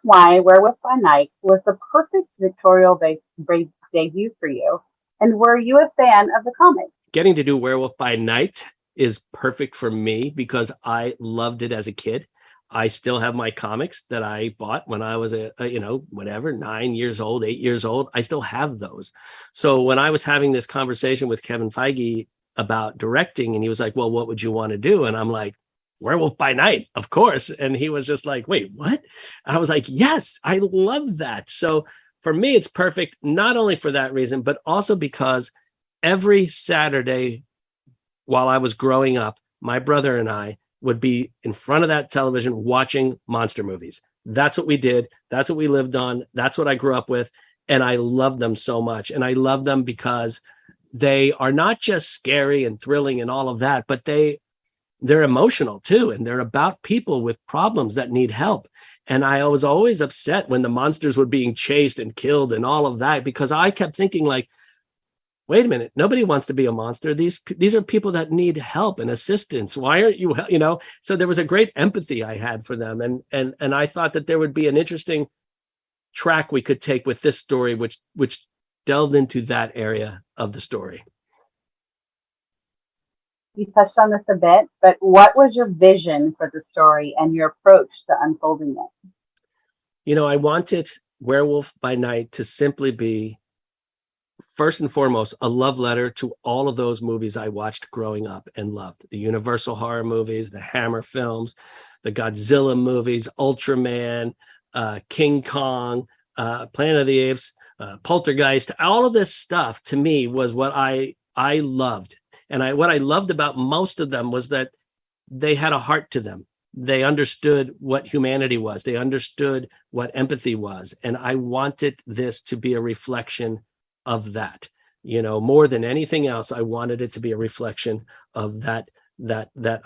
why Werewolf by Night was the perfect debut for you, and were you a fan of the comic? Getting to do Werewolf by Night is perfect for me because I loved it as a kid. I still have my comics that I bought when I was whatever, 9 years old, 8 years old. I still have those. So when I was having this conversation with Kevin Feige about directing, and he was like, well, what would you want to do? And I'm like, Werewolf by Night, of course. And he was just like, wait, what? I was like, yes, I love that. So for me, it's perfect, not only for that reason, but also because every Saturday while I was growing up, my brother and I would be in front of that television watching monster movies. That's what we did. That's what we lived on. That's what I grew up with. And I love them so much. And I love them because they are not just scary and thrilling and all of that, but they're emotional too. And they're about people with problems that need help. And I was always upset when the monsters were being chased and killed and all of that, because I kept thinking like, wait a minute, nobody wants to be a monster. These are people that need help and assistance. Why aren't you, So there was a great empathy I had for them. And I thought that there would be an interesting track we could take with this story, which delved into that area of the story. You touched on this a bit, but what was your vision for the story and your approach to unfolding it? I wanted Werewolf by Night to simply be, first and foremost, a love letter to all of those movies I watched growing up and loved. The Universal horror movies, the Hammer films, the Godzilla movies, Ultraman, King Kong, Planet of the Apes, Poltergeist. All of this stuff to me was what I loved. And what I loved about most of them was that they had a heart to them. They understood what humanity was. They understood what empathy was. And I wanted this to be a reflection of that. More than anything else, I wanted it to be a reflection of that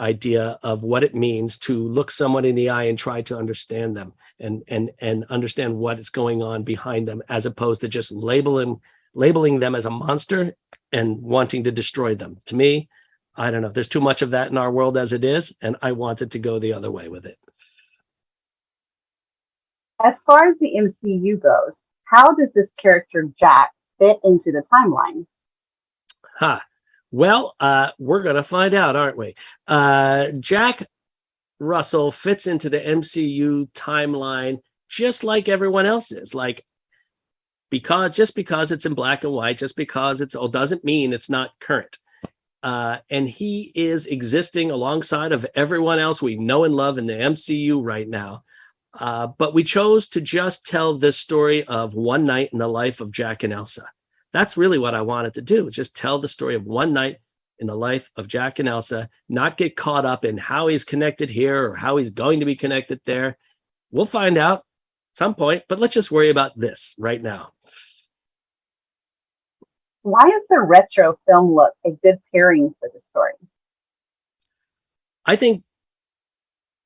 idea of what it means to look someone in the eye and try to understand them and understand what is going on behind them, as opposed to just labeling them as a monster and wanting to destroy them. To me, I don't know, there's too much of that in our world as it is, and I wanted to go the other way with it. As far as the MCU goes, how does this character Jack fit into the timeline? Well, we're going to find out, aren't we? Jack Russell fits into the MCU timeline just like everyone else is. Because it's in black and white, just because it's old, doesn't mean it's not current. And he is existing alongside of everyone else we know and love in the MCU right now. But we chose to just tell this story of one night in the life of Jack and Elsa. That's really what I wanted to do, just tell the story of one night in the life of Jack and Elsa, not get caught up in how he's connected here or how he's going to be connected there. We'll find out some point, but let's just worry about this right now. Why is the retro film look a good pairing for the story? I think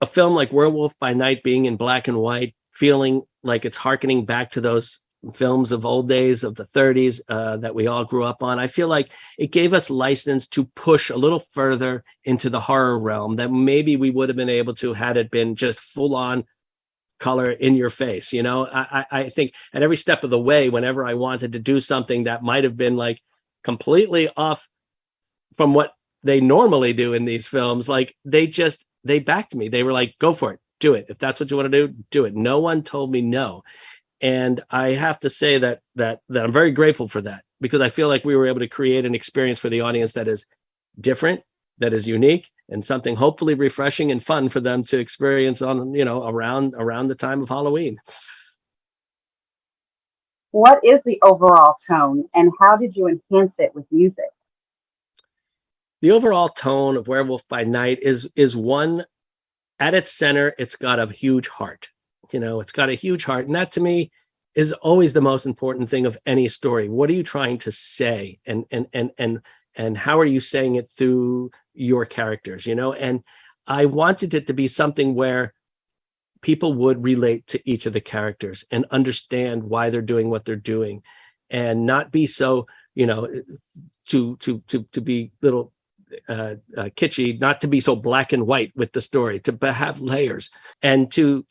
a film like Werewolf by Night being in black and white, feeling like it's hearkening back to those films of old days of the 30s that we all grew up on. I feel like it gave us license to push a little further into the horror realm that maybe we would have been able to had it been just full on color in your face. I think at every step of the way, whenever I wanted to do something that might have been like completely off from what they normally do in these films, like they backed me. They were like, go for it, do it. If that's what you want to do it. No one told me no. And I have to say that I'm very grateful for that, because I feel like we were able to create an experience for the audience that is different, that is unique, and something hopefully refreshing and fun for them to experience on, around the time of Halloween. What is the overall tone, and how did you enhance it with music? The overall tone of Werewolf by Night is one, at its center, it's got a huge heart. It's got a huge heart. And that to me is always the most important thing of any story. What are you trying to say? And how are you saying it through your characters? And I wanted it to be something where people would relate to each of the characters and understand why they're doing what they're doing, and not be so, to be little kitschy, not to be so black and white with the story, to have layers, and to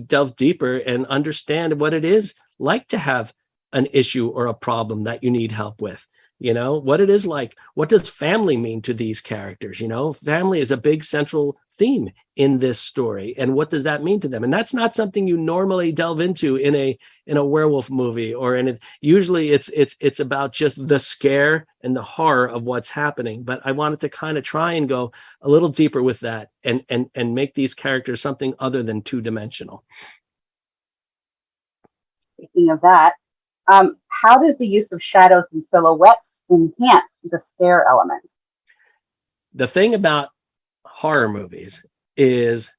delve deeper and understand what it is like to have an issue or a problem that you need help with. What it is like. What does family mean to these characters? Family is a big central theme in this story, and what does that mean to them? And that's not something you normally delve into in a werewolf movie, or usually it's about just the scare and the horror of what's happening. But I wanted to kind of try and go a little deeper with that, and make these characters something other than two-dimensional. Speaking of that, how does the use of shadows and silhouettes enhance the scare elements? The thing about horror movies is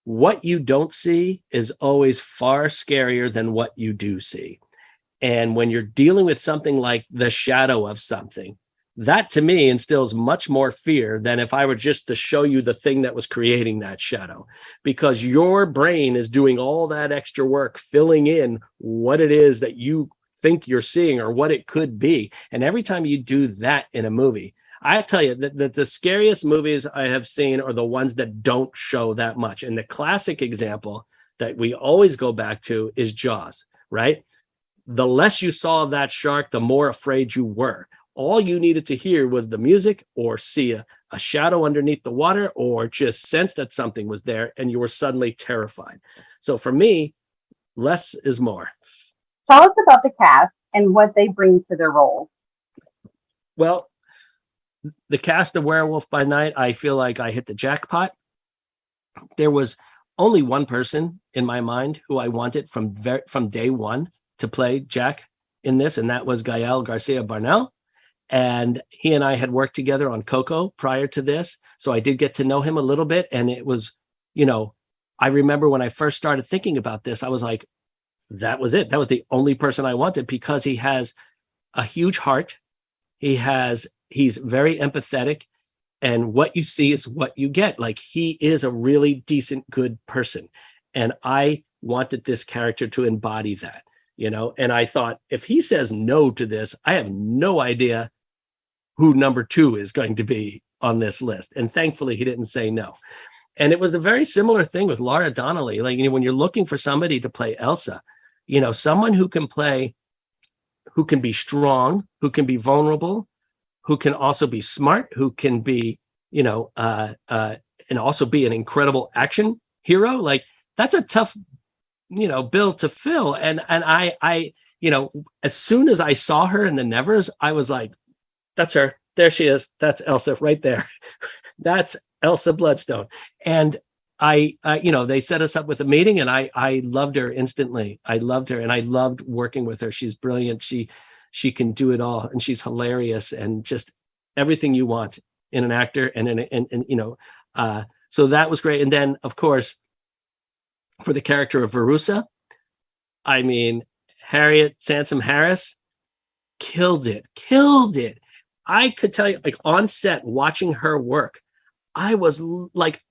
what you don't see is always far scarier than what you do see. And when you're dealing with something like the shadow of something, that to me instills much more fear than if I were just to show you the thing that was creating that shadow, because your brain is doing all that extra work filling in what it is that you think you're seeing or what it could be. And every time you do that in a movie, I tell you that the scariest movies I have seen are the ones that don't show that much. And the classic example that we always go back to is Jaws, right? The less you saw of that shark, the more afraid you were. All you needed to hear was the music, or see a shadow underneath the water, or just sense that something was there, and you were suddenly terrified. So for me, less is more. Tell us about the cast and what they bring to their roles. Well, the cast of Werewolf by Night, I feel like I hit the jackpot. There was only one person in my mind who I wanted from day one to play Jack in this, and that was Gael García Bernal. And he and I had worked together on Coco prior to this, so I did get to know him a little bit. And it was, I remember when I first started thinking about this, I was like, that was it. That was the only person I wanted, because he has a huge heart. He's very empathetic, and what you see is what you get. Like, he is a really decent, good person. And I wanted this character to embody that, and I thought, if he says no to this, I have no idea who number 2 is going to be on this list. And thankfully he didn't say no. And it was the very similar thing with Laura Donnelly. Like, when you're looking for somebody to play Elsa, someone who can be strong, who can be vulnerable, who can also be smart, who can be, and also be an incredible action hero. Like, that's a tough, bill to fill. And I, as soon as I saw her in the Nevers, I was like, that's her. There she is. That's Elsa right there. That's Elsa Bloodstone. And they set us up with a meeting, and I loved her instantly. I loved her, and I loved working with her. She's brilliant. She can do it all, and she's hilarious, and just everything you want in an actor. So that was great. And then, of course, for the character of Verussa, Harriet Sansom Harris killed it. I could tell you, like, on set, watching her work, I was like,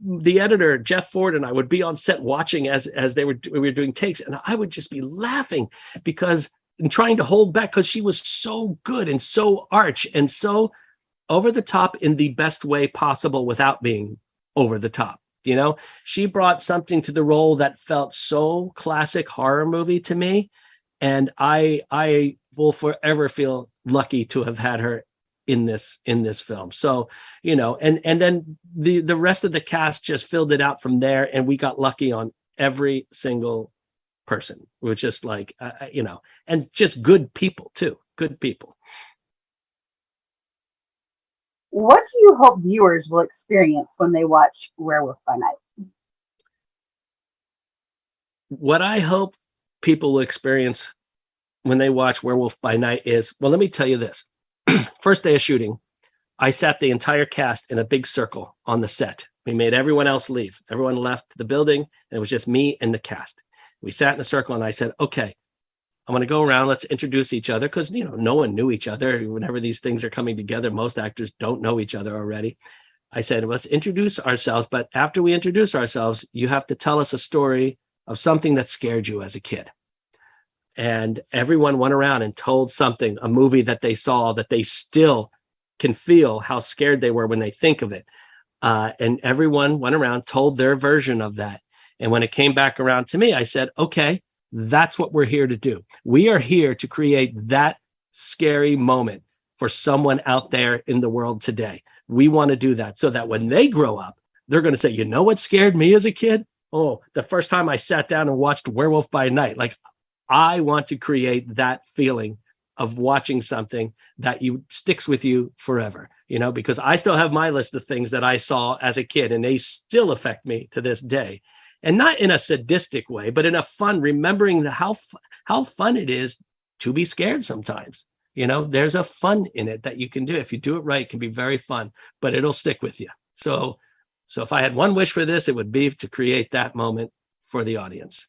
the editor, Jeff Ford, and I would be on set watching as we were doing takes, and I would just be laughing and trying to hold back, because she was so good and so arch and so over the top in the best way possible without being over the top. She brought something to the role that felt so classic horror movie to me. And I will forever feel lucky to have had her in this film. So, and then the rest of the cast just filled it out from there, and we got lucky on every single person. It was just like, and just good people too. Good people. What do you hope viewers will experience when they watch Werewolf by Night? What I hope people will experience when they watch Werewolf by Night is, well, let me tell you this. First day of shooting, I sat the entire cast in a big circle on the set. We made everyone else leave. Everyone left the building, and it was just me and the cast. We sat in a circle, and I said, okay, I'm going to go around. Let's introduce each other, because, no one knew each other. Whenever these things are coming together, most actors don't know each other already. I said, let's introduce ourselves. But after we introduce ourselves, you have to tell us a story of something that scared you as a kid. And everyone went around and told something, a movie that they saw that they still can feel how scared they were when they think of it. And everyone went around, told their version of that. And when it came back around to me, I said, okay, that's what we're here to do. We are here to create that scary moment for someone out there in the world today. We want to do that so that when they grow up, they're going to say, you know what scared me as a kid? Oh, the first time I sat down and watched Werewolf by Night. Like, I want to create that feeling of watching something that sticks with you forever, because I still have my list of things that I saw as a kid, and they still affect me to this day. And not in a sadistic way, but in a fun, remembering how fun it is to be scared sometimes. There's a fun in it that you can do. If you do it right, it can be very fun, but it'll stick with you. So if I had one wish for this, it would be to create that moment for the audience.